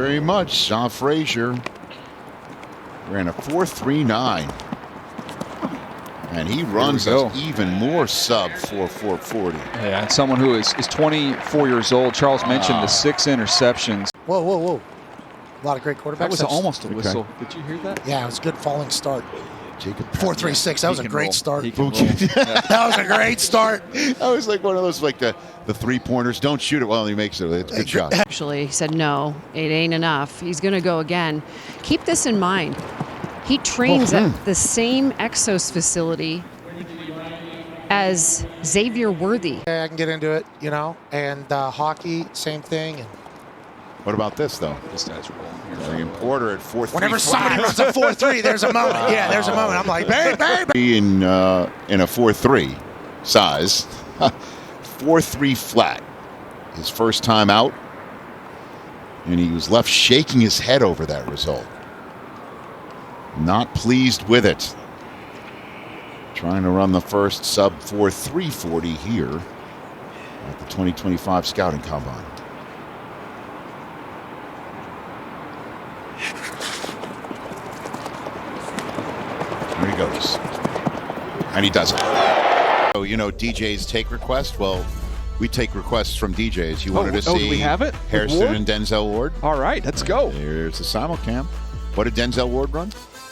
very much. Shaw Frazier ran a 4.39. And he runs us even more sub 4.40. Yeah, and someone who is 24 years old. Charles mentioned the 6 interceptions. Whoa, whoa, whoa. A lot of great quarterbacks. That was almost a whistle. Did you hear that? Yeah, it was a good falling start. Jacob 4.36. That was a great start. That was a great start. That was like one of those, like the 3-pointers. Don't shoot it while he makes it. It's a good shot. Actually, he said, no, it ain't enough. He's going to go again. Keep this in mind. He trains at the same Exos facility as Xavier Worthy. I can get into it, you know, and hockey, same thing. And what about this, though? This guy's rolling. Darian Porter at 4.3. Whenever somebody runs a 4.3, there's a moment. Yeah, there's a moment. I'm like, baby. In a 4.3 size, 4.3 flat. His first time out, and he was left shaking his head over that result. Not pleased with it. Trying to run the first sub 4.340 here at the 2025 Scouting Combine. There he goes. And he does it. So, you know, DJs take requests. Well, we take requests from DJs. You wanted to see do we have it? Hairston and Denzel Ward? All right, let's go. There's the simulcam. What did Denzel Ward run?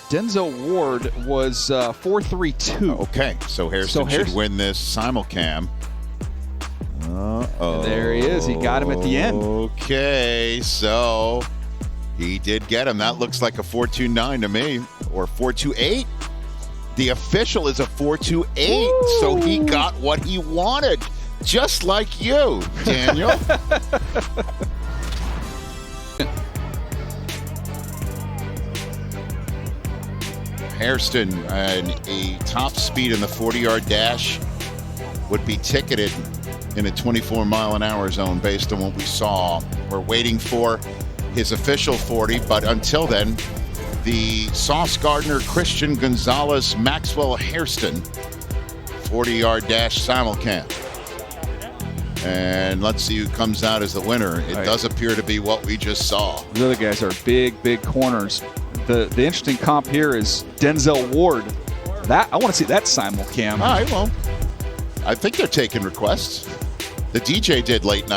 Denzel Ward was 4.32. Okay, so Hairston should win this simulcam. Uh-oh. There he is. He got him at the end. Okay, so he did get him. That looks like a 4.29 to me, or 4.28. The official is a 4.28, so he got what he wanted, just like you, Daniel. Hairston, a top speed in the 40-yard dash, would be ticketed in a 24-mile-an-hour zone based on what we saw. We're waiting for his official 40, but until then, the Sauce Gardner, Christian Gonzalez, Maxwell Hairston 40-yard dash simulcam. And let's see who comes out as the winner. It does appear to be what we just saw. The other guys are big corners. The interesting comp here is Denzel Ward. I want to see that simulcam. All right, well, I think they're taking requests. The DJ did last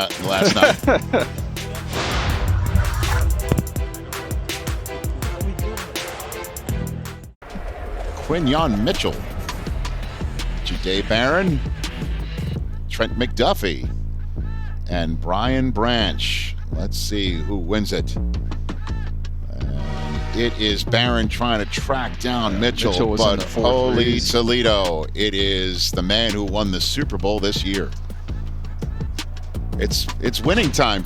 night. Quinyon Mitchell, Jade Barron, Trent McDuffie, and Brian Branch. Let's see who wins it. It is Barron trying to track down Mitchell but holy Toledo, it is the man who won the Super Bowl this year. It's winning time.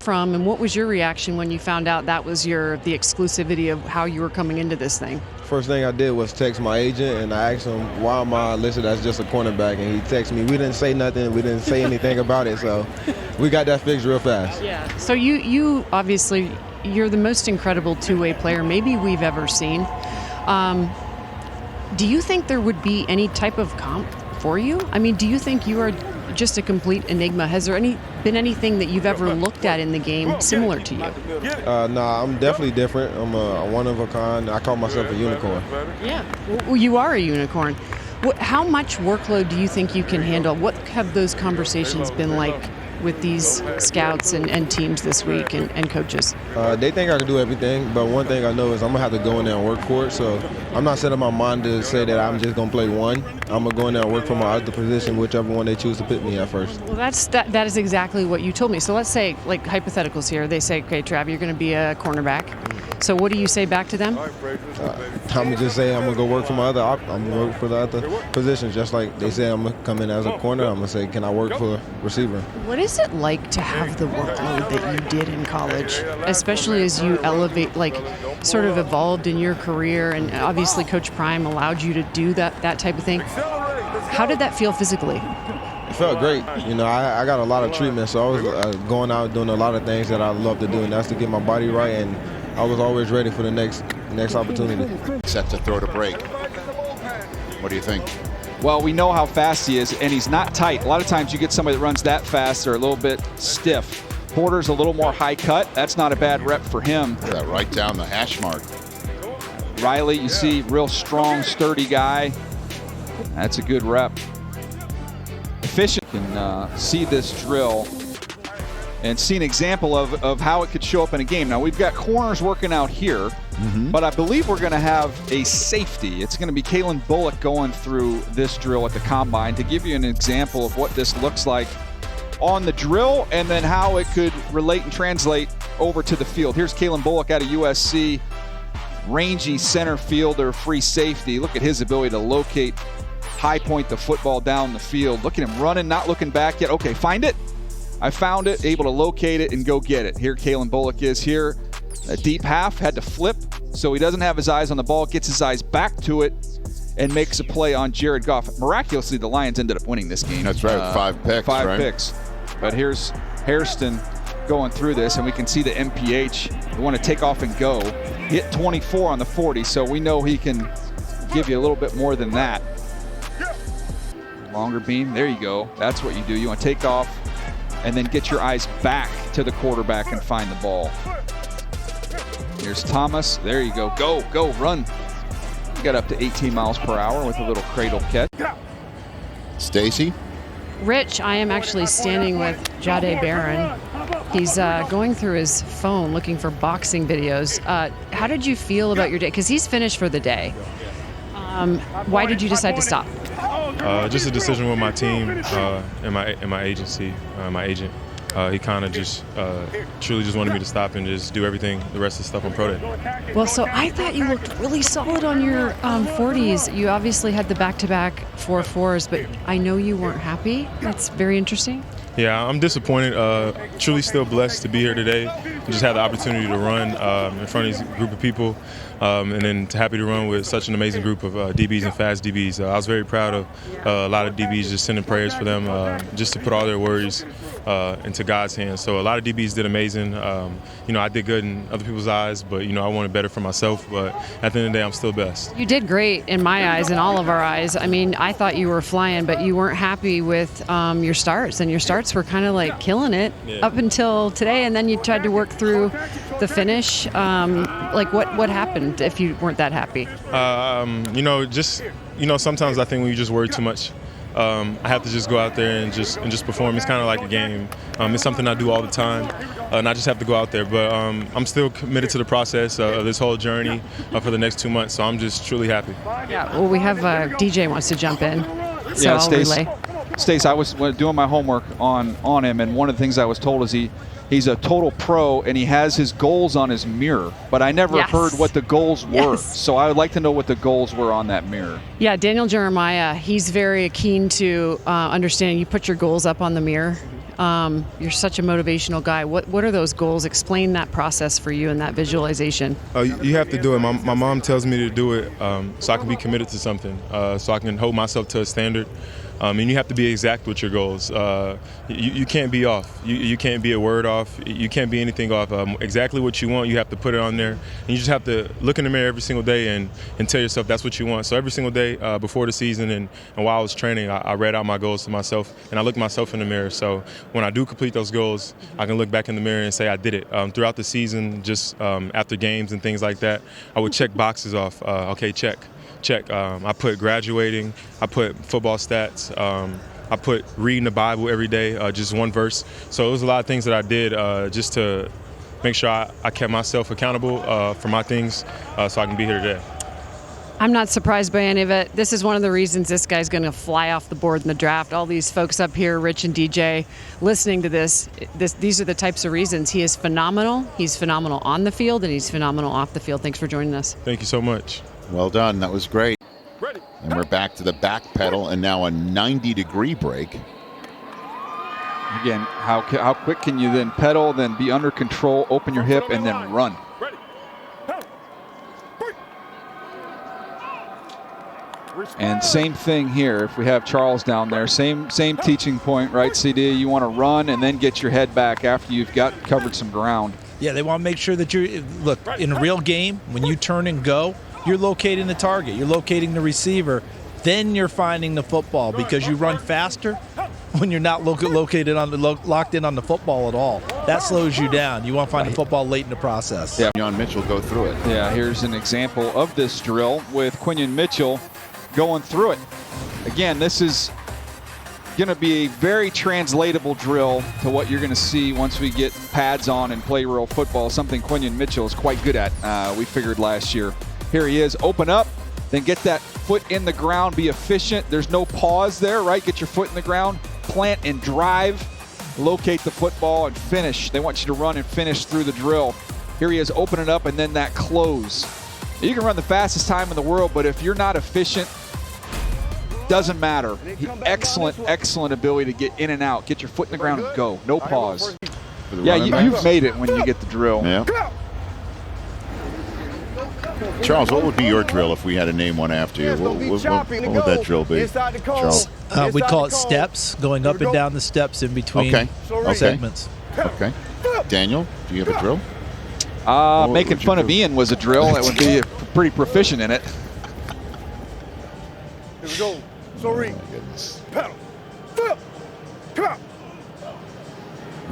And what was your reaction when you found out that was the exclusivity of how you were coming into this thing? First thing I did was text my agent and I asked him, why am I listed as just a cornerback? And he texted me. We didn't say nothing. We didn't say anything about it. So we got that fixed real fast. Yeah. So you obviously, you're the most incredible two-way player maybe we've ever seen. Do you think there would be any type of comp for you? I mean, do you think you are just a complete enigma? Has there been anything that you've ever looked at in the game similar to you? Nah, I'm definitely different. I'm a one of a kind. I call myself a unicorn. Yeah, well, you are a unicorn. How much workload do you think you can handle? What have those conversations been like with these scouts and teams this week and coaches? They think I can do everything, but one thing I know is I'm going to have to go in there and work for it. So I'm not setting my mind to say that I'm just going to play one. I'm going to go in there and work for my other position, whichever one they choose to put me at first. Well, that is exactly what you told me. So let's say, like hypotheticals here, they say, okay, Trav, you're going to be a cornerback. So what do you say back to them? I'm going to just say I'm going to go work for my other I'm going to work for the other positions. Just like they say I'm going to come in as a corner, I'm going to say, can I work for a receiver? What is it like to have the workload that you did in college, especially as you elevate, like sort of evolved in your career, and obviously Coach Prime allowed you to do that type of thing? How did that feel physically? It felt great. You know, I got a lot of treatment, so I was going out doing a lot of things that I love to do, and that's to get my body right, and I was always ready for the next opportunity. Set to throw to break. What do you think? Well, we know how fast he is, and he's not tight. A lot of times you get somebody that runs that fast, they're a little bit stiff. Porter's a little more high cut. That's not a bad rep for him. Yeah, right down the hash mark. Riley, you see, real strong, sturdy guy. That's a good rep. Efficient. You can see this drill and see an example of how it could show up in a game. Now, we've got corners working out here, but I believe we're going to have a safety. It's going to be Kalen Bullock going through this drill at the Combine to give you an example of what this looks like on the drill and then how it could relate and translate over to the field. Here's Kalen Bullock out of USC, rangy center fielder, free safety. Look at his ability to locate, high point the football down the field. Look at him running, not looking back yet. Okay, find it. I found it, able to locate it and go get it. Here Kalen Bullock is here. A deep half, had to flip, so he doesn't have his eyes on the ball, gets his eyes back to it, and makes a play on Jared Goff. Miraculously, the Lions ended up winning this game. That's right, 5 picks, Five picks. But here's Hairston going through this, and we can see the MPH. We want to take off and go. Hit 24 on the 40, so we know he can give you a little bit more than that. Longer beam, there you go. That's what you do. You want to take off and then get your eyes back to the quarterback and find the ball. Here's Thomas. There you go. Go, run. You got up to 18 miles per hour with a little cradle catch. Stacy? Rich, I am actually standing with Jade Barron. He's going through his phone looking for boxing videos. How did you feel about your day? Because he's finished for the day. Why did you decide to stop? Just a decision with my team and my agency, my agent. He kind of just truly just wanted me to stop and just do everything, the rest of the stuff on pro day. Well, so I thought you looked really solid on your 40s. You obviously had the back-to-back 4.4s, but I know you weren't happy. That's very interesting. Yeah, I'm disappointed. Truly still blessed to be here today. Just had the opportunity to run in front of this group of people, and then happy to run with such an amazing group of DBs and fast DBs. I was very proud of a lot of DBs, just sending prayers for them, just to put all their worries into God's hands. So a lot of DBs did amazing. I did good in other people's eyes, but I wanted better for myself. But at the end of the day, I'm still best. You did great in my eyes and all of our eyes. I mean, I thought you were flying, but you weren't happy with your starts, and your starts were kind of like killing it up until today, and then you tried to work through the finish. What happened if you weren't that happy? Sometimes I think when you just worry too much, I have to just go out there and just perform. It's kind of like a game. It's something I do all the time, and I just have to go out there. But I'm still committed to the process of this whole journey for the next 2 months, so I'm just truly happy. Yeah, well, we have DJ wants to jump in, so I'll relay. Stace, I was doing my homework on him, and one of the things I was told is he's a total pro, and he has his goals on his mirror. But I never heard what the goals were, so I would like to know what the goals were on that mirror. Yeah, Daniel Jeremiah, he's very keen to understanding. You put your goals up on the mirror. You're such a motivational guy. What are those goals? Explain that process for you and that visualization. You have to do it. My mom tells me to do it so I can be committed to something, so I can hold myself to a standard. And you have to be exact with your goals. You can't be off. You can't be a word off. You can't be anything off. Exactly what you want, you have to put it on there. And you just have to look in the mirror every single day and tell yourself that's what you want. So every single day before the season and while I was training, I read out my goals to myself, and I looked myself in the mirror. So when I do complete those goals, I can look back in the mirror and say I did it. Throughout the season, just after games and things like that, I would check boxes off. Okay, check. I put graduating. I put football stats. I put reading the Bible every day, just one verse. So it was a lot of things that I did just to make sure I kept myself accountable for my things so I can be here today. I'm not surprised by any of it. This is one of the reasons this guy's going to fly off the board in the draft. All these folks up here, Rich and DJ, listening to these are the types of reasons. He is phenomenal. He's phenomenal on the field, and he's phenomenal off the field. Thanks for joining us. Thank you so much. Well done. That was great. And we're back to the back pedal and now a 90-degree break. Again, how quick can you then pedal, then be under control, open your hip, and then run? And same thing here. If we have Charles down there, same teaching point, right, CD? You want to run and then get your head back after you've covered some ground. Yeah, they want to make sure that in a real game, when you turn and go, you're locating the target. You're locating the receiver. then you're finding the football, because you run faster when you're not located on locked in on the football at all. That slows you down. You want to find the football late in the process. Yeah. Quinyon Mitchell go through it. Yeah, here's an example of this drill with Quinyon Mitchell going through it. Again, this is going to be a very translatable drill to what you're going to see once we get pads on and play real football, something Quinyon Mitchell is quite good at, we figured last year. Here he is, open up, then get that foot in the ground, be efficient. There's no pause there, right? Get your foot in the ground, plant and drive, locate the football and finish. They want you to run and finish through the drill. Here he is, open it up, and then that close. You can run the fastest time in the world, but if you're not efficient, doesn't matter. Excellent ability to get in and out. Get your foot in the ground and go. No pause. Yeah, you've made it when you get the drill. Yeah. Charles, what would be your drill if we had to name one after you? What would that drill be, Charles? We call it steps, going up and down the steps in between segments. Okay. Daniel, do you have a drill? Making fun of Ian was a drill. That would be pretty proficient in it. Here we go. Sorry. Pedal. Come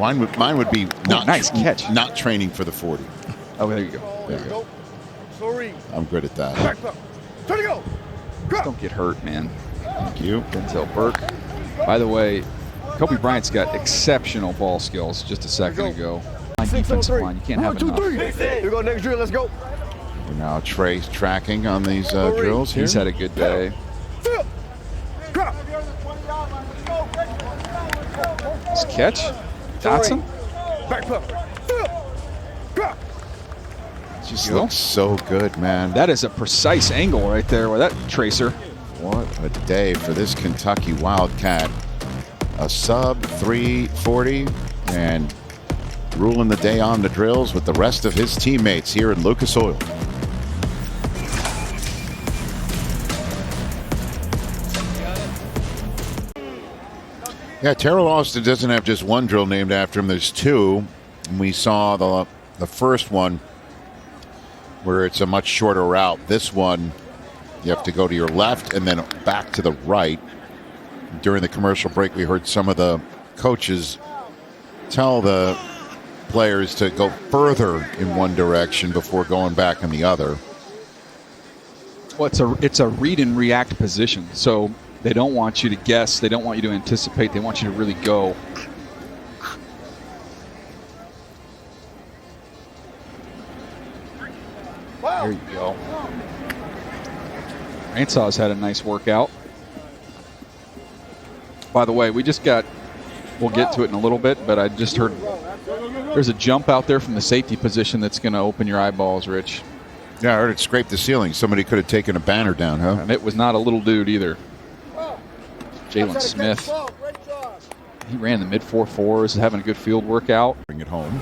on. Mine would be not nice catch. Not training for the 40. Oh, there you go. There you go. Sorry. I'm good at that. Back up. Turn it go. Don't get hurt, man. Thank you. Denzel Burke. By the way, Kobe Bryant's got exceptional ball skills just a second ago. On defensive line, you can't have enough. Here we go. Next drill. Let's go. Now Trey's tracking on these drills here. He's had a good day. Nice catch. Dotson. Just looks so good, man. That is a precise angle right there with that tracer. What a day for this Kentucky Wildcat. A sub 340 and ruling the day on the drills with the rest of his teammates here in Lucas Oil. Yeah, Terrell Austin doesn't have just one drill named after him. There's two. And we saw the first one where it's a much shorter route. This one, you have to go to your left and then back to the right. During the commercial break, we heard some of the coaches tell the players to go further in one direction before going back in the other. Well, it's a read and react position. So they don't want you to guess. They don't want you to anticipate. They want you to really go. There you go. Ransaw's had a nice workout. By the way, we'll get to it in a little bit, but I just heard there's a jump out there from the safety position that's going to open your eyeballs, Rich. Yeah, I heard it scraped the ceiling. Somebody could have taken a banner down, huh? And it was not a little dude either. Jalen Smith. He ran the mid 4.4s, having a good field workout. Bring it home.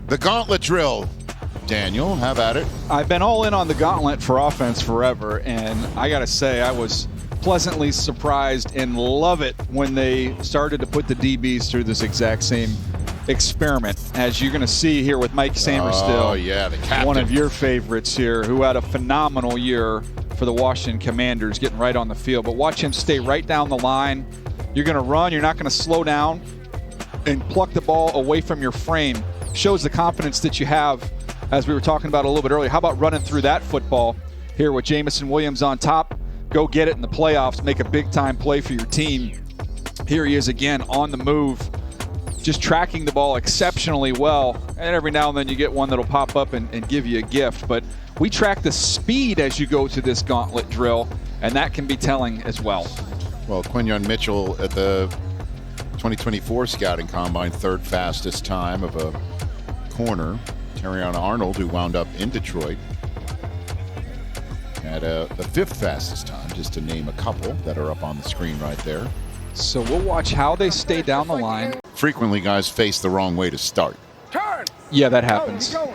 The gauntlet drill. Daniel, have at it. I've been all in on the gauntlet for offense forever, and I got to say I was pleasantly surprised and love it when they started to put the DBs through this exact same experiment, as you're going to see here with Mike Samerstill. Oh, yeah, the captain. One of your favorites here, who had a phenomenal year for the Washington Commanders, getting right on the field. But watch him stay right down the line. You're going to run. You're not going to slow down and pluck the ball away from your frame. Shows the confidence that you have, as we were talking about a little bit earlier. How about running through that football here with Jamison Williams on top? Go get it in the playoffs. Make a big-time play for your team. Here he is again on the move, just tracking the ball exceptionally well. And every now and then you get one that'll pop up and give you a gift. But we track the speed as you go to this gauntlet drill, and that can be telling as well. Well, Quinyon Mitchell at the 2024 Scouting Combine, third fastest time of a corner. Terrion Arnold, who wound up in Detroit, had the fifth fastest time, just to name a couple that are up on the screen right there. So we'll watch how they stay down the line. Frequently, guys face the wrong way to start. Turn. Yeah, that happens. Go.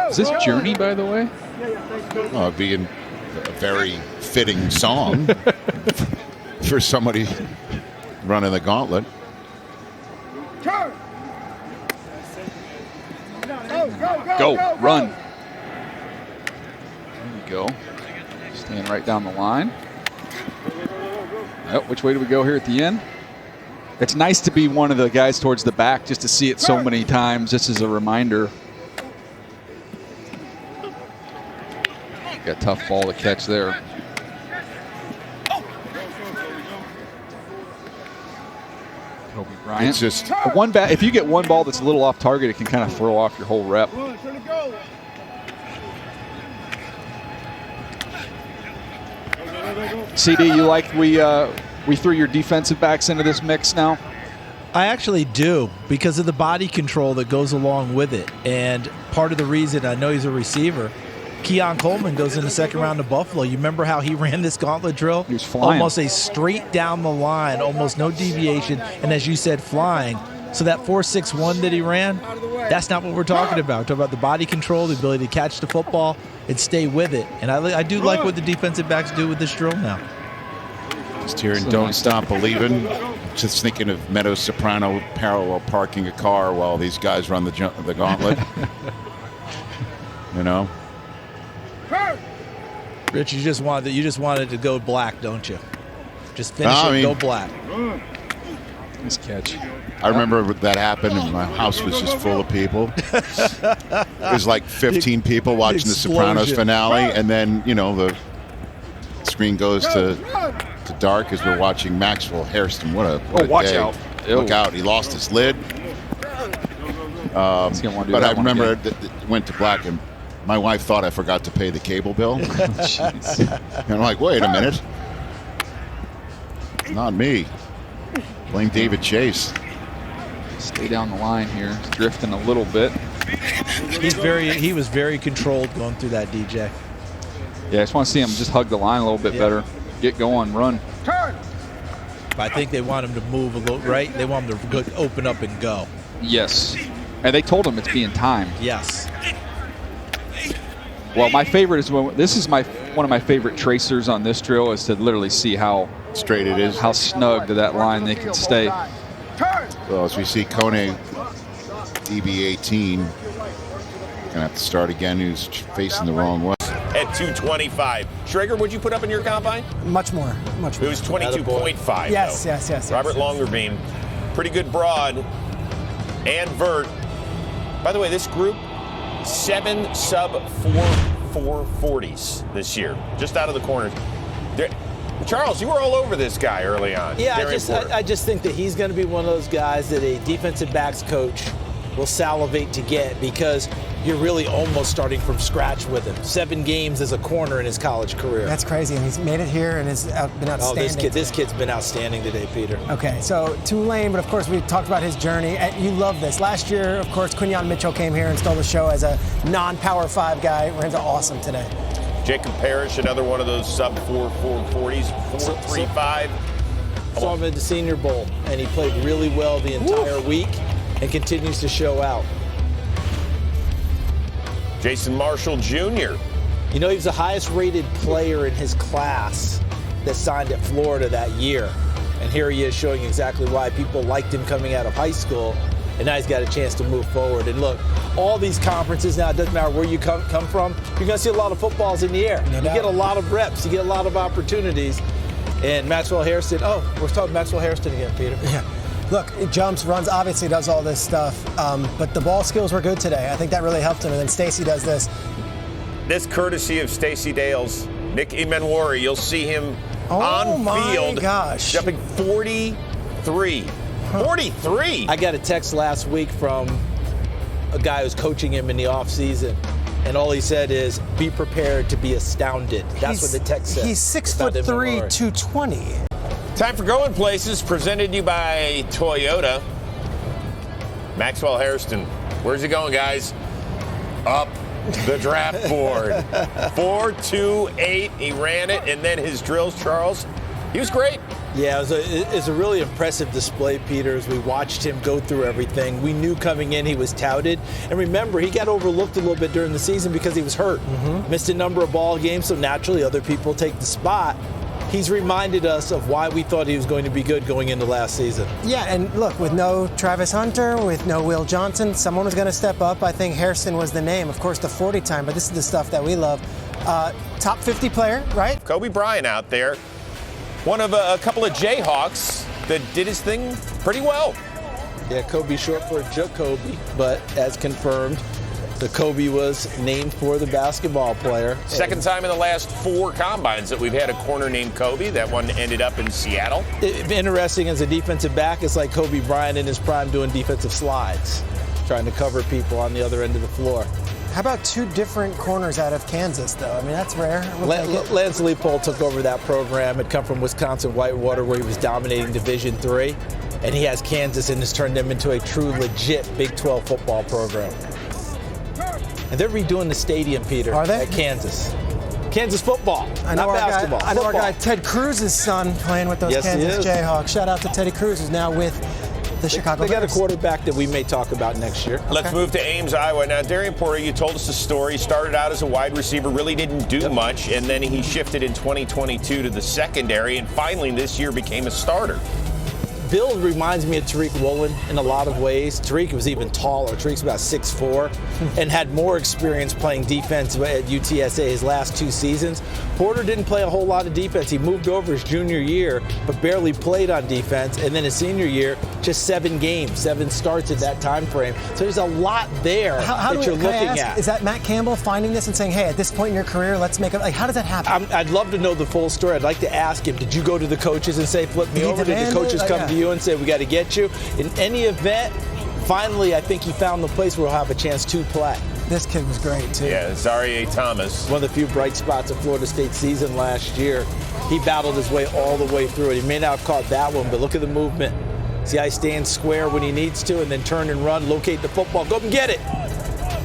Is this Journey, by the way? Well, it'd be a very fitting song for somebody running the gauntlet. Turn. Go, run. There you go. Staying right down the line. Oh, which way do we go here at the end? It's nice to be one of the guys towards the back just to see it so many times. This is a reminder. Got a tough ball to catch there. Kobe Bryant. It's just if you get one ball that's a little off target, it can kind of throw off your whole rep. CD, you like we threw your defensive backs into this mix now? I actually do, because of the body control that goes along with it. And part of the reason, I know he's a receiver, Keon Coleman goes in the second round of Buffalo. You remember how he ran this gauntlet drill? He was flying. Almost a straight down the line, almost no deviation, and as you said, flying. So that 4.61 that he ran, that's not what we're talking about. We're talking about the body control, the ability to catch the football and stay with it. And I do like what the defensive backs do with this drill now. Just hearing "Don't Stop Believin'," just thinking of Meadow Soprano parallel parking a car while these guys run the gauntlet. You know, Rich, you just wanted to go black, don't you? Just finish go black. Nice catch. I remember that happened, and my house was just full of people. It was like 15 people watching the Sopranos finale, and then the screen goes to dark as we're watching Maxwell Hairston. What a watch day. out. Look out. He lost his lid. But I remember it went to black, and my wife thought I forgot to pay the cable bill. And I'm like, wait a minute. It's not me. Blame David Chase. Stay down the line here. He's drifting a little bit. He was very controlled going through that, DJ. Yeah, I just want to see him just hug the line a little bit better. Get going, run. I think they want him to move a little, right? They want him to go, open up and go. Yes. And they told him it's being timed. Yes. Well, my favorite is one of my favorite tracers on this drill is to literally see how straight it is, how snug to that line they can stay. Well, as we see Kone, DB18, gonna have to start again. Who's facing the wrong way. At 225. Schrager, what'd you put up in your combine? Much more. It was 22.5. Yes. Robert Longerbeam, pretty good broad and vert. By the way, this group, 7 sub-4.40s this year, just out of the corners. Charles, you were all over this guy early on. Yeah, I just think that he's going to be one of those guys that a defensive backs coach will salivate to get, because you're really almost starting from scratch with him. 7 games as a corner in his college career. That's crazy, and he's made it here and has been outstanding. This kid's been outstanding today, Peter. Okay, so Tulane, but of course we talked about his journey. You love this. Last year, of course, Quinyon Mitchell came here and stole the show as a non-Power 5 guy. Ran awesome today. Jacob Parrish, another one of those sub-4.40s, 4.35. Saw him at the Senior Bowl, and he played really well the entire week and continues to show out. Jason Marshall Jr. You know, he was the highest rated player in his class that signed at Florida that year. And here he is showing exactly why people liked him coming out of high school. And now he's got a chance to move forward. And look, all these conferences now, it doesn't matter where you come from, you're going to see a lot of footballs in the air. You get a lot of reps. You get a lot of opportunities. And Maxwell Hairston, we're talking Maxwell Hairston again, Peter. Yeah. Look, it jumps, runs, obviously does all this stuff, but the ball skills were good today. I think that really helped him. And then Stacy does this. This courtesy of Stacy Dales. Nick Emenwari, you'll see him on field. My gosh. Jumping 43. 43! I got a text last week from a guy who's coaching him in the offseason, and all he said is, be prepared to be astounded. That's what the text said. He's 6'3", 220. Time for Going Places, presented to you by Toyota. Maxwell Hairston. Where's he going, guys? Up the draft board. 4.28. He ran it, and then his drills, Charles. He was great. Yeah, it was a really impressive display, Peter, as we watched him go through everything. We knew coming in he was touted. And remember, he got overlooked a little bit during the season because he was hurt. Missed a number of ball games, so naturally other people take the spot. He's reminded us of why we thought he was going to be good going into last season. Yeah, and look, with no Travis Hunter, with no Will Johnson, someone was going to step up. I think Hairston was the name. Of course, the 40 time, but this is the stuff that we love. Top 50 player, right? Kobe Bryant out there. one of a couple of Jayhawks that did his thing pretty well. Yeah, Kobe short for Jacoby, but as confirmed, the Kobe was named for the basketball player. Second time in the last 4 combines that we've had a corner named Kobe. That one ended up in Seattle. Interesting as a defensive back, it's like Kobe Bryant in his prime doing defensive slides, trying to cover people on the other end of the floor. How about 2 different corners out of Kansas, though? I mean, that's rare. Lance Leipold took over that program. Had come from Wisconsin Whitewater, where he was dominating Division III, and he has Kansas and has turned them into a true, legit Big 12 football program. And they're redoing the stadium, Peter. Are they? At Kansas. Kansas football, I know not basketball. I know our guy Ted Cruz's son playing with those Kansas Jayhawks. Shout out to Teddy Cruz, who's now with the Chicago Bears. They got a quarterback that we may talk about next year. Let's move to Ames, Iowa. Now, Darian Porter, you told us the story. He started out as a wide receiver, really didn't do much, and then he shifted in 2022 to the secondary, and finally this year became a starter. Bill reminds me of Tariq Woolen in a lot of ways. Tariq was even taller. Tariq's about 6'4", and had more experience playing defense at UTSA his last 2 seasons. Porter didn't play a whole lot of defense. He moved over his junior year, but barely played on defense. And then his senior year, just 7 games, 7 starts at that time frame. So there's a lot there that you're looking at. Is that Matt Campbell finding this and saying, hey, at this point in your career, let's make it? Like, how does that happen? I'd love to know the full story. I'd like to ask him, did you go to the coaches and say, flip me over? Did the coaches come to you and say, we got to get you? In any event, finally, I think he found the place where he'll have a chance to play. This kid was great, too. Yeah, Zaire Thomas. One of the few bright spots of Florida State's season last year. He battled his way all the way through it. He may not have caught that one, but look at the movement. See how he stands square when he needs to, and then turn and run, locate the football, go up and get it.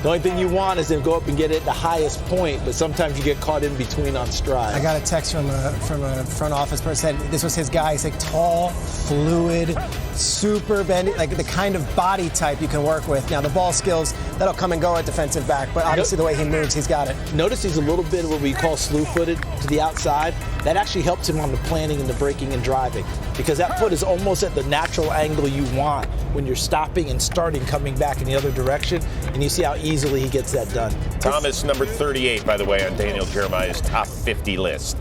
The only thing you want is to go up and get it at the highest point, but sometimes you get caught in between on stride. I got a text from a front office person said this was his guy. He's like tall, fluid, super bendy, like the kind of body type you can work with. Now the ball skills, that'll come and go at defensive back, but obviously the way he moves, he's got it. Notice he's a little bit of what we call slew-footed to the outside. That actually helps him on the planning and the braking and driving, because that foot is almost at the natural angle you want when you're stopping and starting, coming back in the other direction, and you see how easily he gets that done. Thomas, number 38, by the way, on Daniel Jeremiah's top 50 list.